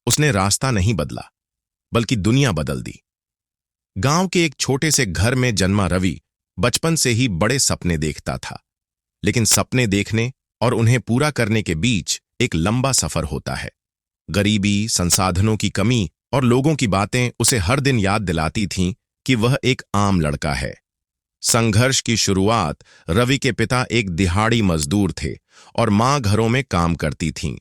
उसने रास्ता नहीं बदला, बल्कि दुनिया बदल दी। गांव के एक छोटे से घर में जन्मा रवि बचपन से ही बड़े सपने देखता था। लेकिन सपने देखने और उन्हें पूरा करने के बीच एक लंबा सफर होता है। गरीबी, संसाधनों की कमी और लोगों की बातें उसे हर दिन याद दिलाती थीं कि वह एक आम लड़का है। संघर्ष की शुरुआत रवि के पिता एक दिहाड़ी मजदूर थे और मां घरों में काम करती थीं।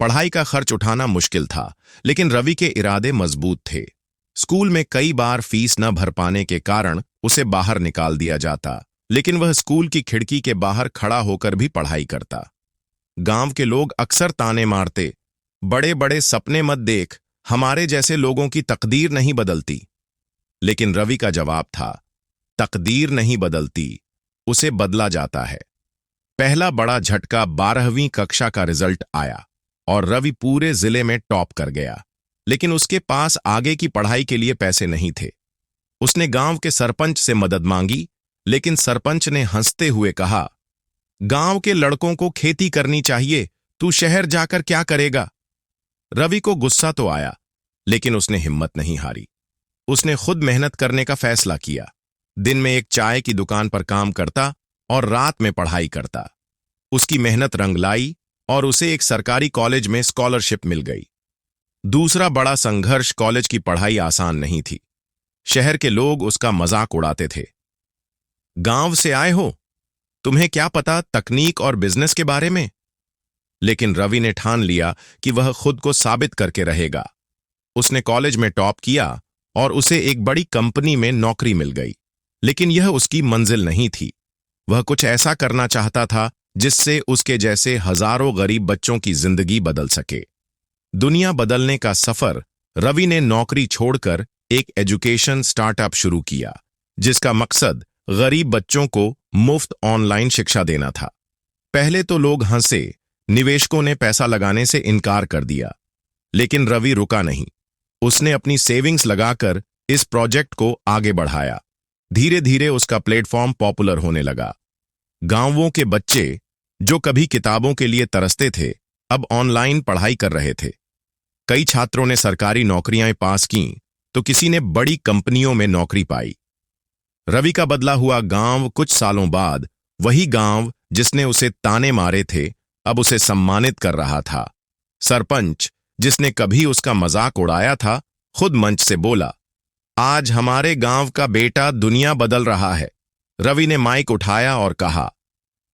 पढ़ाई का खर्च उठाना मुश्किल था, लेकिन रवि के इरादे मजबूत थे। स्कूल में कई बार फीस न भर पाने के कारण उसे बाहर निकाल दिया जाता, लेकिन वह स्कूल की खिड़की के बाहर खड़ा होकर भी पढ़ाई करता। गांव के लोग अक्सर ताने मारते, बड़े बड़े सपने मत देख, हमारे जैसे लोगों की तकदीर नहीं बदलती। लेकिन रवि का जवाब था, तकदीर नहीं बदलती, उसे बदला जाता है। पहला बड़ा झटका 12वीं कक्षा का रिजल्ट आया और रवि पूरे जिले में टॉप कर गया। लेकिन उसके पास आगे की पढ़ाई के लिए पैसे नहीं थे। उसने गांव के सरपंच से मदद मांगी, लेकिन सरपंच ने हंसते हुए कहा, गांव के लड़कों को खेती करनी चाहिए, तू शहर जाकर क्या करेगा। रवि को गुस्सा तो आया, लेकिन उसने हिम्मत नहीं हारी। उसने खुद मेहनत करने का फैसला किया। दिन में एक चाय की दुकान पर काम करता और रात में पढ़ाई करता। उसकी मेहनत रंग लाई और उसे एक सरकारी कॉलेज में स्कॉलरशिप मिल गई। दूसरा बड़ा संघर्ष, कॉलेज की पढ़ाई आसान नहीं थी। शहर के लोग उसका मजाक उड़ाते थे। गांव से आए हो, तुम्हें क्या पता तकनीक और बिजनेस के बारे में। लेकिन रवि ने ठान लिया कि वह खुद को साबित करके रहेगा। उसने कॉलेज में टॉप किया और उसे एक बड़ी कंपनी में नौकरी मिल गई। लेकिन यह उसकी मंजिल नहीं थी। वह कुछ ऐसा करना चाहता था जिससे उसके जैसे हजारों गरीब बच्चों की जिंदगी बदल सके। दुनिया बदलने का सफर। रवि ने नौकरी छोड़कर एक एजुकेशन स्टार्टअप शुरू किया, जिसका मकसद गरीब बच्चों को मुफ्त ऑनलाइन शिक्षा देना था। पहले तो लोग हंसे, निवेशकों ने पैसा लगाने से इनकार कर दिया। लेकिन रवि रुका नहीं। उसने अपनी सेविंग्स लगाकर इस प्रोजेक्ट को आगे बढ़ाया। धीरे धीरे उसका प्लेटफॉर्म पॉपुलर होने लगा। गांवों के बच्चे जो कभी किताबों के लिए तरसते थे, अब ऑनलाइन पढ़ाई कर रहे थे। कई छात्रों ने सरकारी नौकरियां पास कीं, तो किसी ने बड़ी कंपनियों में नौकरी पाई। रवि का बदला हुआ गांव कुछ सालों बाद वही गांव जिसने उसे ताने मारे थे, अब उसे सम्मानित कर रहा था। सरपंच, जिसने कभी उसका मजाक उड़ाया था, खुद मंच से बोला, आज हमारे गांव का बेटा दुनिया बदल रहा है। रवि ने माइक उठाया और कहा,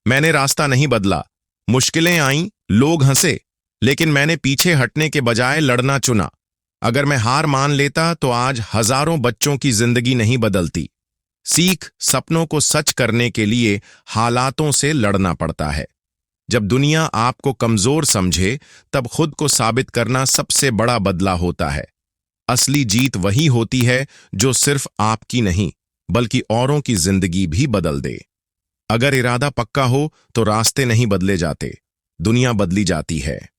मैंने रास्ता नहीं बदला। मुश्किलें आईं, लोग हंसे, लेकिन मैंने पीछे हटने के बजाय लड़ना चुना। अगर मैं हार मान लेता तो आज हजारों बच्चों की जिंदगी नहीं बदलती। सीख, सपनों को सच करने के लिए हालातों से लड़ना पड़ता है। जब दुनिया आपको कमजोर समझे, तब खुद को साबित करना सबसे बड़ा बदला होता है। असली जीत वही होती है जो सिर्फ आपकी नहीं, बल्कि औरों की जिंदगी भी बदल दे। अगर इरादा पक्का हो तो रास्ते नहीं बदले जाते, दुनिया बदली जाती है।